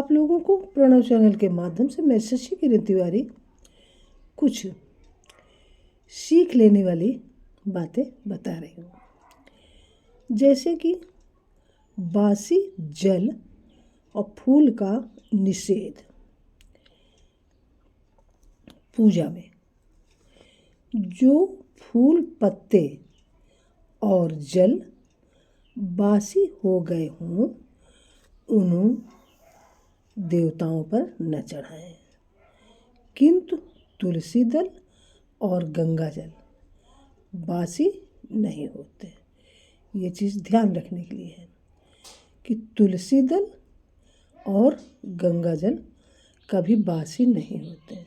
आप लोगों को प्रणव चैनल के माध्यम से मैं शशि किरण तिवारी कुछ सीख लेने वाली बातें बता रही हूँ। जैसे कि बासी जल और फूल का निषेध। पूजा में जो फूल, पत्ते और जल बासी हो गए हों उन्हें देवताओं पर न चढ़ाएं, किंतु तुलसी दल और गंगा जल बासी नहीं होते। ये चीज़ ध्यान रखने के लिए है कि तुलसी दल और गंगा जल कभी बासी नहीं होते।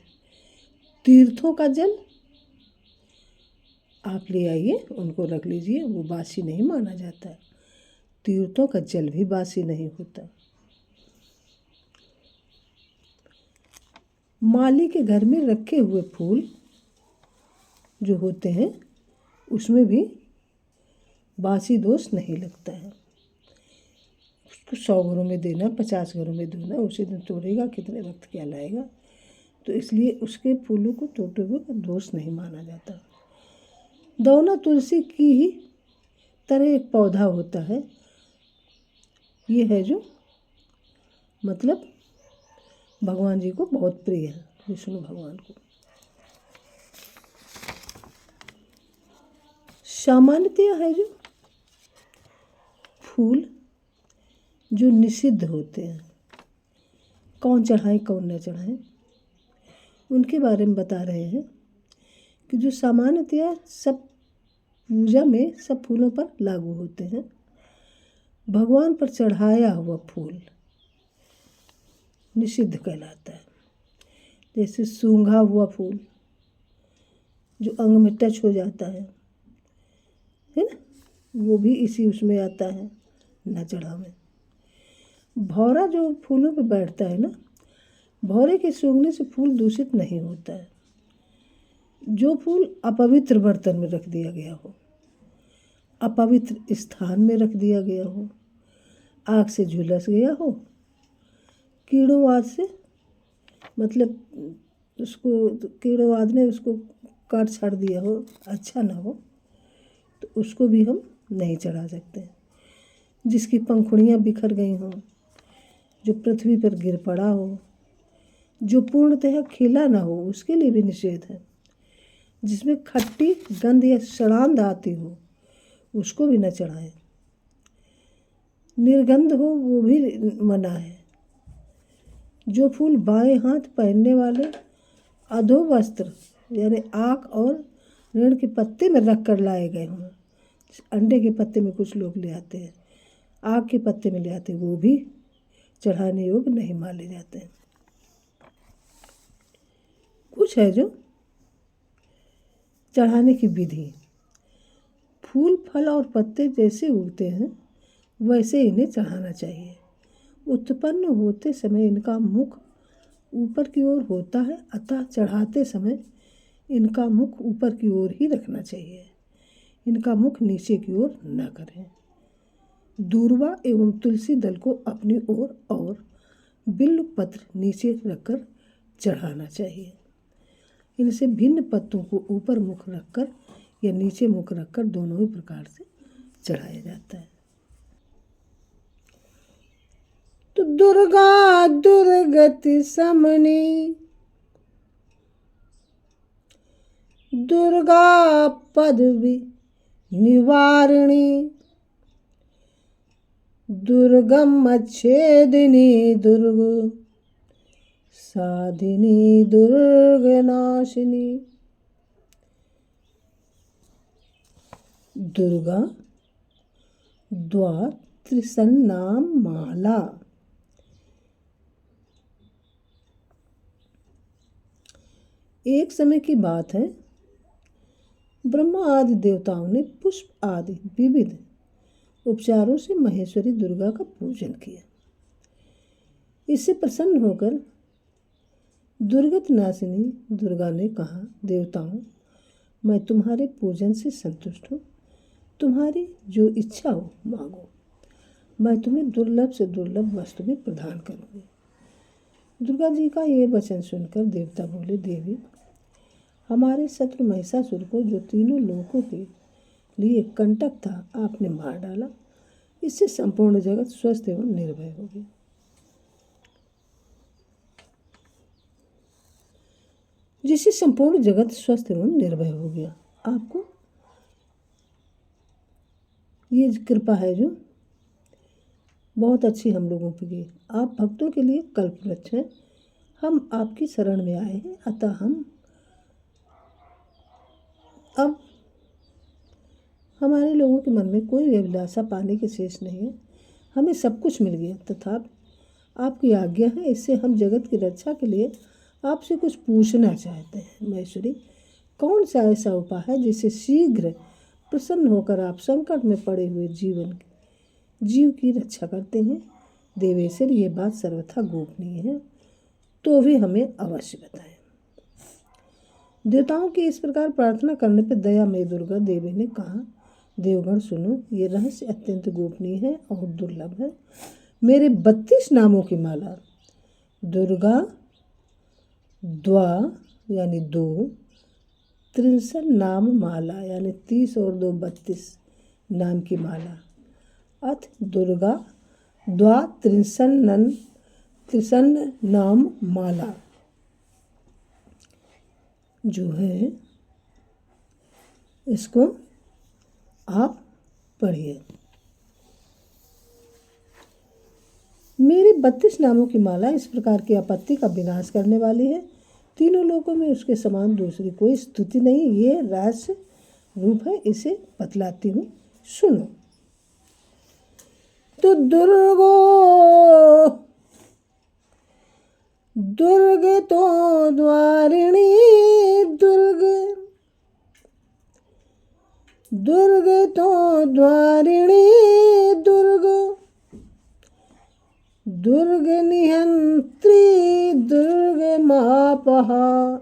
तीर्थों का जल आप ले आइए, उनको रख लीजिए, वो बासी नहीं माना जाता है। तीर्थों का जल भी बासी नहीं होता। माली के घर में रखे हुए फूल जो होते हैं उसमें भी बासी दोष नहीं लगता है। उसको 100 घरों में देना, 50 घरों में देना, उसी दिन तोड़ेगा, कितने वक्त क्या लाएगा, तो इसलिए उसके फूलों को तोड़ते हुए दोष नहीं माना जाता। दौना तुलसी की ही तरह एक पौधा होता है। ये है जो मतलब भगवान जी को बहुत प्रिय है, विष्णु भगवान को। सामान्यतया है जो फूल जो निषिद्ध होते हैं, कौन चढ़ाएं कौन न चढ़ाएं, उनके बारे में बता रहे हैं कि जो सामान्यतया सब पूजा में सब फूलों पर लागू होते हैं। भगवान पर चढ़ाया हुआ फूल निषिद्ध कहलाता है। जैसे सूंघा हुआ फूल जो अंग में टच हो जाता है ना, वो भी इसी उसमें आता है, न चढ़ावें। भौरा जो फूलों पे बैठता है ना, भौरे के सूंघने से फूल दूषित नहीं होता है। जो फूल अपवित्र बर्तन में रख दिया गया हो, अपवित्र स्थान में रख दिया गया हो, आग से झुलस गया हो, कीड़ों से मतलब उसको कीड़ों ने उसको काट छाड़ दिया हो, अच्छा ना हो, तो उसको भी हम नहीं चढ़ा सकते। जिसकी पंखुड़ियाँ बिखर गई हों, जो पृथ्वी पर गिर पड़ा हो, जो पूर्णतः खिला ना हो, उसके लिए भी निषेध है। जिसमें खट्टी गंध या सड़ांध आती हो, उसको भी न चढ़ाएं। निर्गंध हो वो भी मना है। जो फूल बाएं हाथ पहनने वाले अधो वस्त्र यानी आक और ऋण के पत्ते में रख कर लाए गए हों, अंडे के पत्ते में कुछ लोग ले आते हैं, आक के पत्ते में ले आते हैं, वो भी चढ़ाने योग्य नहीं माने जाते हैं। कुछ है जो चढ़ाने की विधि। फूल, फल और पत्ते जैसे उगते हैं वैसे इन्हें चढ़ाना चाहिए। उत्पन्न होते समय इनका मुख ऊपर की ओर होता है, अतः चढ़ाते समय इनका मुख ऊपर की ओर ही रखना चाहिए। इनका मुख नीचे की ओर न करें। दूर्वा एवं तुलसी दल को अपनी ओर और बिल्व पत्र नीचे रखकर चढ़ाना चाहिए। इनसे भिन्न पत्तों को ऊपर मुख रखकर या नीचे मुख रखकर दोनों ही प्रकार से चढ़ाया जाता है। तो दुर्गा दुर्गति समनी, दुर्गा पदवी निवारिणी, दुर्गम अच्छेदिनी, दुर्ग साधिनी, दुर्गनाशिनी। दुर्गा द्वार त्रिसन्नाम माला। एक समय की बात है, ब्रह्मा आदि देवताओं ने पुष्प आदि विविध उपचारों से महेश्वरी दुर्गा का पूजन किया। इससे प्रसन्न होकर दुर्गत नाशिनी दुर्गा ने कहा, देवताओं, मैं तुम्हारे पूजन से संतुष्ट हूँ। तुम्हारी जो इच्छा हो मांगो, मैं तुम्हें दुर्लभ से दुर्लभ वस्तु भी प्रदान करूँगी। दुर्गा जी का ये वचन सुनकर देवता बोले, देवी हमारे शत्रु महिषासुर को, जो तीनों लोगों के लिए कंटक था, आपने मार डाला। इससे संपूर्ण जगत स्वस्थ एवं निर्भय हो गया। जिससे संपूर्ण जगत स्वस्थ एवं निर्भय हो गया। आपको ये कृपा है जो बहुत अच्छी हम लोगों के लिए। आप भक्तों के लिए कल्पवृक्ष हैं। हम आपकी शरण में आए हैं, अतः हम अब हमारे लोगों के मन में कोई अभिलाषा पाने के शेष नहीं है। हमें सब कुछ मिल गया, तथा आपकी आज्ञा है। इससे हम जगत की रक्षा के लिए आपसे कुछ पूछना चाहते हैं। महेश्वरी, कौन सा ऐसा उपाय है जिससे शीघ्र प्रसन्न होकर आप संकट में पड़े हुए जीव की रक्षा करते हैं? देवेश्वर, ये बात सर्वथा गोपनीय है, तो भी हमें अवश्य बताएं। देवताओं की इस प्रकार प्रार्थना करने पर दयामयी दुर्गा देवी ने कहा, देवगण सुनो, ये रहस्य अत्यंत गोपनीय है और दुर्लभ है। मेरे 32 नामों की माला, दुर्गा द्वा यानी 2, 63 नाम माला यानी 30 और 2 32 नाम की माला, अथ दुर्गा द्वा 63 नाम माला जो है, इसको आप पढ़िए। मेरी 32 नामों की माला इस प्रकार की आपत्ति का विनाश करने वाली है। तीनों लोकों में उसके समान दूसरी कोई स्तुति नहीं। ये रहस्य रूप है, इसे बतलाती हूँ, सुनो। तो दुर्ग तो द्वारिणी, दुर्ग तो द्वारिणी, दुर्ग निहंत्री, दुर्ग मापहा,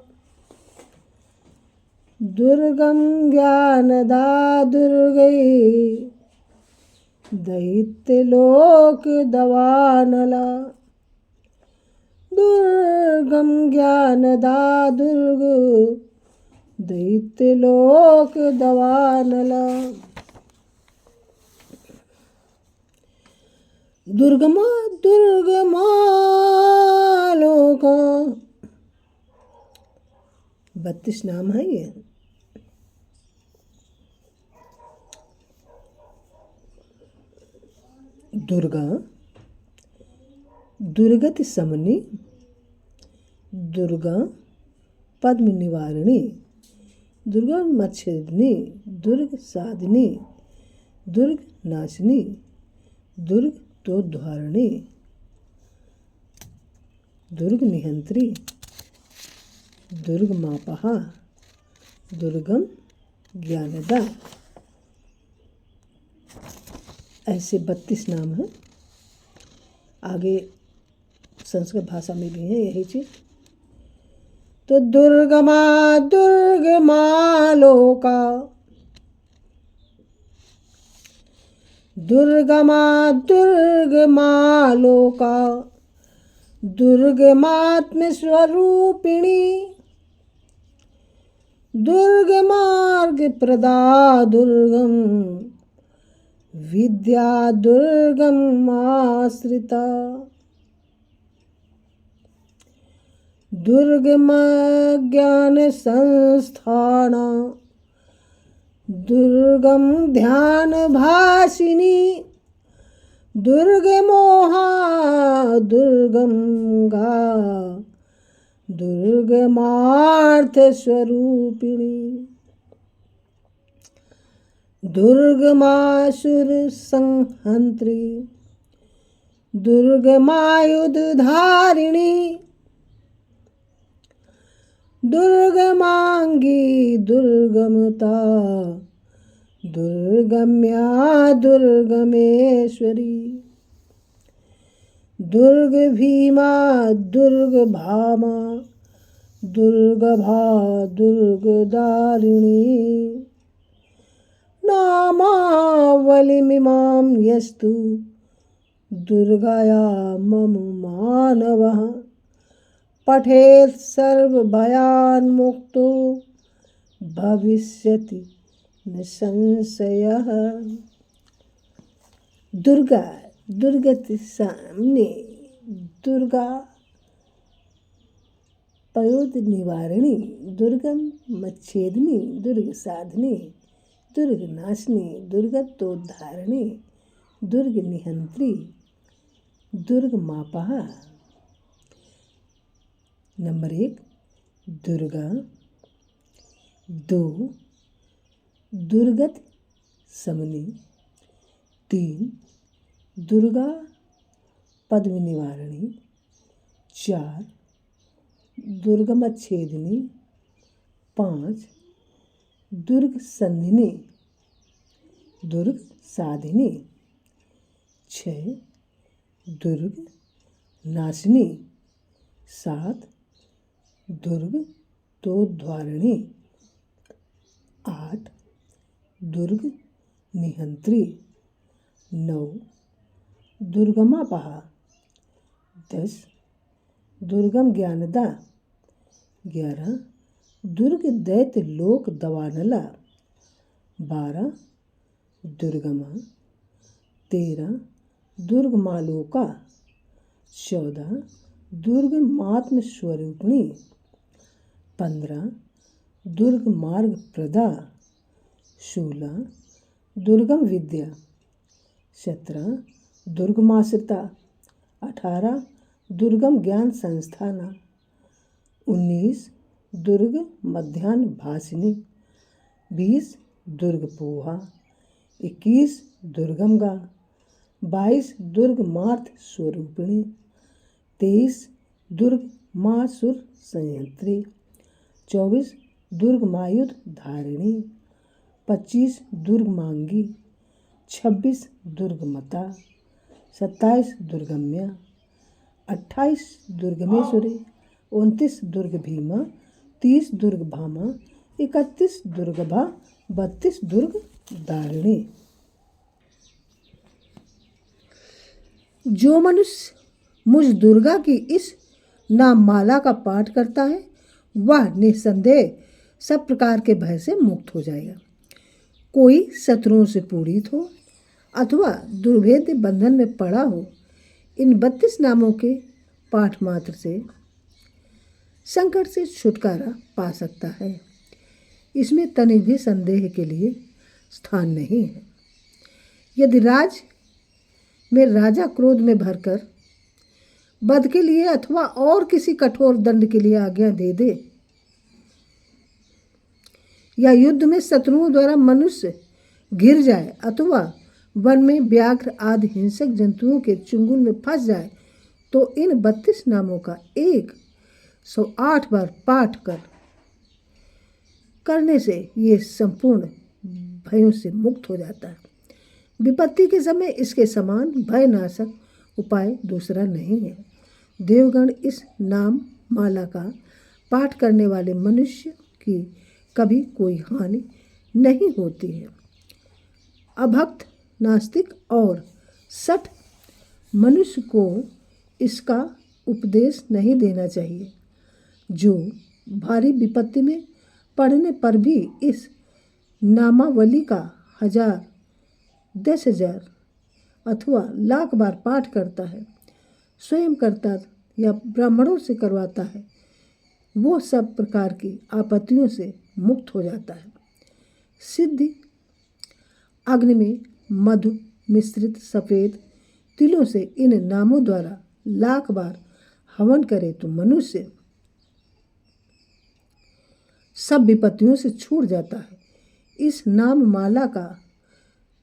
दुर्गम ज्ञानदा, दुर्गई दैत्यलोक दवानला, दुर्गम ज्ञानदा, दुर्ग दैत्यलोक दवानला। दुर्गमा लोक, 32 नाम है ये। दुर्गा, दुर्गति समनी, दुर्गा पद्म निवारिणी, दुर्गा मच्छिदिनी, दुर्ग साधिनी, दुर्ग नाशिनी, दुर्ग तो द्वारिणी, दुर्ग निहंत्री, दुर्ग मापहा, दुर्गम ज्ञानदा। ऐसे 32 नाम हैं। आगे संस्कृत भाषा में भी है यही चीज। तो दुर्गमा लोका, दुर्गमा लोका, दुर्गमात्म स्वरूपिणी, दुर्गमार्ग प्रदा, दुर्गम विद्या, दुर्गम आश्रिता, दुर्गम ज्ञान संस्थाना, दुर्गम ध्यान भासिनी, दुर्गमोहा, दुर्गम गा, दुर्गमार्थ स्वरूपिणी, दुर्गमासुर संहंत्री, दुर्गमायुध धारिणी, दुर्गमांगी, दुर्गमता, दुर्गम्या, दुर्गमेश्वरी, दुर्ग भीमा, दुर्ग भामा, दुर्गभा, दुर्गदारिणी, नामावलिमिमां यस्तु दुर्गाया मम मानवः, पठेत् सर्वभयान्मुक्तो भविष्यति न संशयः। दुर्गा दुर्गति सामने, दुर्गा पयोद निवारिणी, दुर्गम मच्छेदिनी, दुर्ग साधनी, दुर्ग नाशनी, दुर्गतोद्धारिणी, दुर्ग निहंत्री, दुर्ग मापः। नंबर 1 दुर्गा, 2 दुर्गत समनी, 3 दुर्गा पद्म निवारिणी, 4 दुर्गमच्छेदिनी, 5 दुर्ग संधिनी, दुर्ग साधिनी, 6 दुर्ग नाशिनी, 7 दुर्ग तोद्वारिणी, 8 दुर्ग निहंत्री, 9 दुर्गमापः, 10 दुर्गम ज्ञानदा, 11 दुर्ग दैत्य लोक दवानला, 12 दुर्गमा, 13 दुर्ग मालोका, 14 दुर्ग मात्म स्वरूपिणी, 15 दुर्ग मार्ग प्रदा, 16 दुर्गम विद्या, 17 दुर्गमाश्रिता, 18 दुर्गम ज्ञान संस्थाना, 19 दुर्ग मध्यान्ह भासिनी, 20 दुर्ग पोहा, 21 दुर्गमगा, 22 दुर्ग मार्थ स्वरूपिणी, 23 दुर्ग मासुर संयंत्री, 24 दुर्ग मायुध धारिणी, 25 दुर्ग मांगी, 26 दुर्ग मता, 27 दुर्गम्या, 28 दुर्गमेश्वरी, 29 दुर्ग भीमा, 30 दुर्ग भामा, 31 दुर्गभा, 32 दुर्ग दारिणी। जो मनुष्य मुझ दुर्गा की इस नाम माला का पाठ करता है वह निस्संदेह सब प्रकार के भय से मुक्त हो जाएगा। कोई शत्रुओं से पीड़ित हो अथवा दुर्भेद्य बंधन में पड़ा हो, इन 32 नामों के पाठ मात्र से संकट से छुटकारा पा सकता है। इसमें तनिक भी संदेह के लिए स्थान नहीं है। यदि राज में राजा क्रोध में भरकर वध के लिए अथवा और किसी कठोर दंड के लिए आज्ञा दे दे, या युद्ध में शत्रुओं द्वारा मनुष्य घिर जाए अथवा वन में व्याघ्र आदि हिंसक जंतुओं के चुंगल में फंस जाए, तो इन 32 नामों का 108 बार पाठ करने से ये संपूर्ण भयों से मुक्त हो जाता है। विपत्ति के समय इसके समान भयनाशक उपाय दूसरा नहीं है। देवगण इस नाम माला का पाठ करने वाले मनुष्य की कभी कोई हानि नहीं होती है। अभक्त, नास्तिक और सठ मनुष्य को इसका उपदेश नहीं देना चाहिए। जो भारी विपत्ति में पड़ने पर भी इस नामावली का 1000, 10,000 अथवा लाख बार पाठ करता है, स्वयं करता या ब्राह्मणों से करवाता है, वो सब प्रकार की आपत्तियों से मुक्त हो जाता है। सिद्धि अग्नि में मधु मिश्रित सफ़ेद तिलों से इन नामों द्वारा लाख बार हवन करे तो मनुष्य सब विपत्तियों से छूट जाता है। इस नाम माला का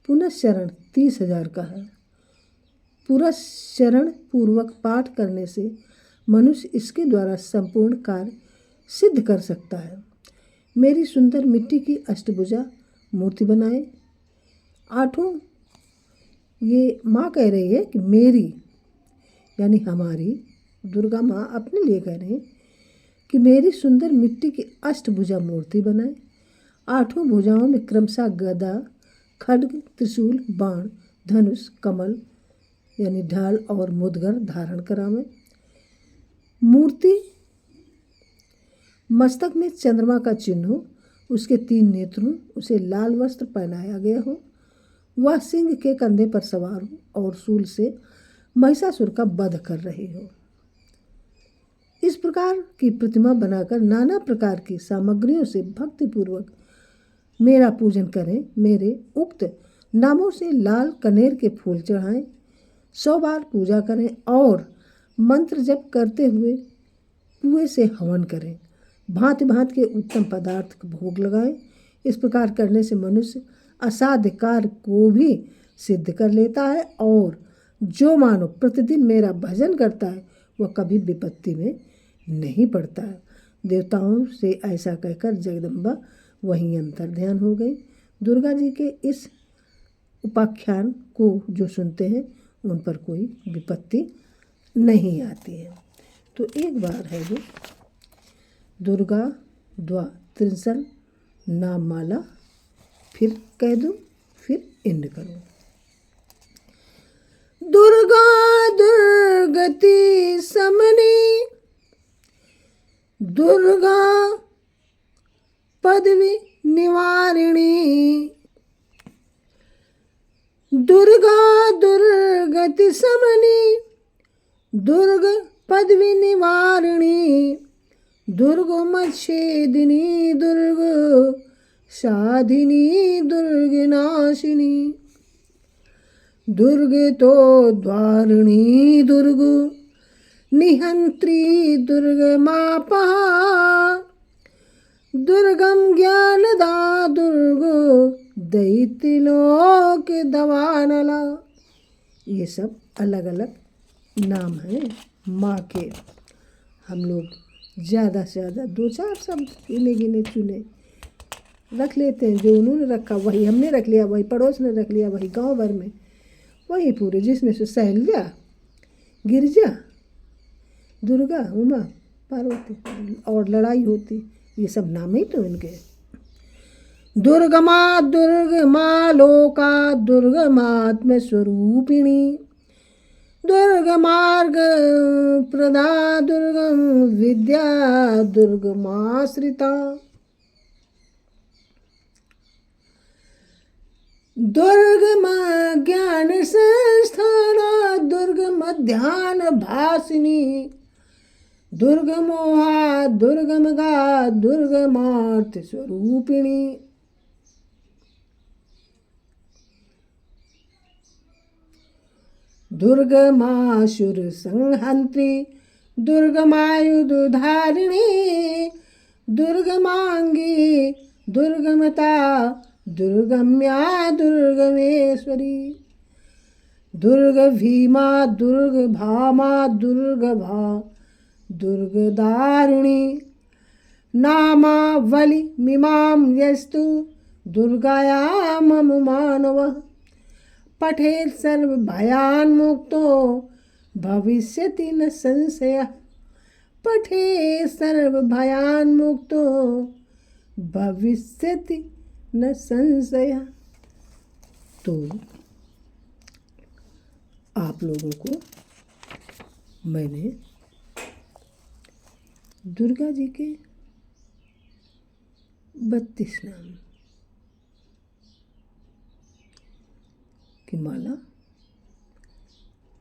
पुनश्चरण 30,000 का है। पुनश्चरण पूर्वक पाठ करने से मनुष्य इसके द्वारा संपूर्ण कार्य सिद्ध कर सकता है। मेरी सुंदर मिट्टी की अष्टभुजा मूर्ति बनाए। 8 ये माँ कह रही है कि मेरी यानी हमारी दुर्गा माँ अपने लिए कह रही हैं कि मेरी सुंदर मिट्टी की अष्टभुजा मूर्ति बनाए। 8 भुजाओं में क्रमशः गदा, खड्ग, त्रिशूल, बाण, धनुष, कमल यानी ढाल और मुदगर धारण करावें। मूर्ति मस्तक में चंद्रमा का चिन्ह हो, उसके 3 नेत्र हों, उसे लाल वस्त्र पहनाया गया हो, वह सिंह के कंधे पर सवार हो और शूल से महिषासुर का वध कर रही हो। इस प्रकार की प्रतिमा बनाकर नाना प्रकार की सामग्रियों से भक्तिपूर्वक मेरा पूजन करें। मेरे उक्त नामों से लाल कनेर के फूल चढ़ाएं, 100 बार पूजा करें और मंत्र जप करते हुए पुए से हवन करें। भांति भांति के उत्तम पदार्थ का भोग लगाएं। इस प्रकार करने से मनुष्य असाध्य कार्य को भी सिद्ध कर लेता है और जो मानव प्रतिदिन मेरा भजन करता है वह कभी विपत्ति में नहीं पड़ता है। देवताओं से ऐसा कहकर जगदम्बा वहीं अंतर ध्यान हो गई। दुर्गा जी के इस उपाख्यान को जो सुनते हैं उन पर कोई विपत्ति नहीं आती है। तो एक बार है ये दुर्गा द्वा त्रिंसल नाम माला फिर कह दूँ, फिर एंड करूँ। दुर्गा दुर्गति समनी, दुर्गा पदवी निवारिणी, दुर्गा दुर्गति समनी, दुर्ग पदवी निवारिणी, दुर्गमच्छेदिनी, दुर्ग साधिनी, दुर्ग नाशिनी, दुर्गे तो द्वारिणी, दुर्ग निहंत्री, दुर्ग मापा, दुर्गम ज्ञानदा, दुर्ग दैत्यलोक दवानला। ये सब अलग अलग नाम हैं माँ के। हम लोग ज़्यादा से ज़्यादा 2-4 शब्द गिने गिने चुने रख लेते हैं। जो उन्होंने रखा वही हमने रख लिया, वही पड़ोस ने रख लिया, वही गांव भर में वही पूरे, जिसमें से शैल्या, गिरजा, दुर्गा, उमा, पार्वती और लड़ाई होती, ये सब नाम ही तो इनके। दुर्गमा दुर्गमा लोका, दुर्गमात्म स्वरूपिणी, दुर्गमार्ग प्रदा, दुर्गम विद्या, दुर्गमाश्रिता, दुर्गम ज्ञान संस्थाना, दुर्गम ध्यान भासिनी, दुर्गमोहा, दुर्गमगा, दुर्गमार्थ स्वरूपिणी, दुर्गमासुर संहंत्री, दुर्गमायुधधारिणी, दुर्गमांगी, दुर्गमता, दुर्गम्या, दुर्गमेश्वरी, दुर्ग भीमा, दुर्ग भामा, दुर्ग भा, दुर्गदारिणी, नामावली मिमां यस्तु दुर्गाया मम मानवः, पठेत् सर्वभयान्मुक्तो भविष्यति न संशयः, पठेत् सर्वभयान्मुक्तो भविष्यति न संशयः। तो आप लोगों को मैंने दुर्गा जी के 32 नाम की माला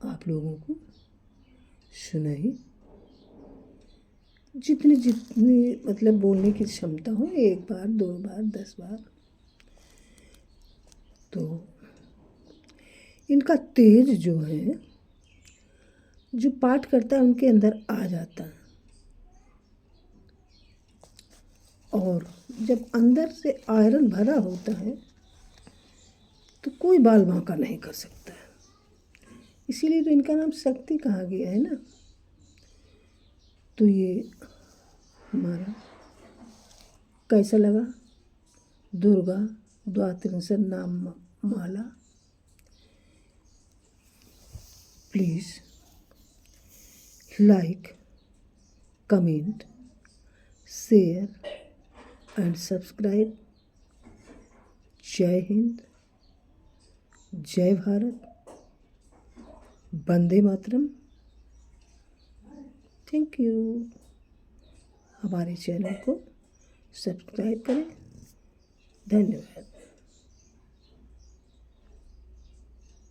आप लोगों को सुनाई। जितनी जितनी मतलब बोलने की क्षमता हो, 1 बार 2 बार 10 बार, तो इनका तेज जो है, जो पाठ करता है उनके अंदर आ जाता है और जब अंदर से आयरन भरा होता है तो कोई बाल बांका नहीं कर सकता है। इसीलिए तो इनका नाम शक्ति कहा गया है ना। तो ये हमारा कैसा लगा दुर्गा द्वात्रिंशत् नाम माला। Please like, comment, share and subscribe. जय हिंद, जय भारत, वंदे मातरम। Thank you. हमारे चैनल को सब्सक्राइब करें। धन्यवाद।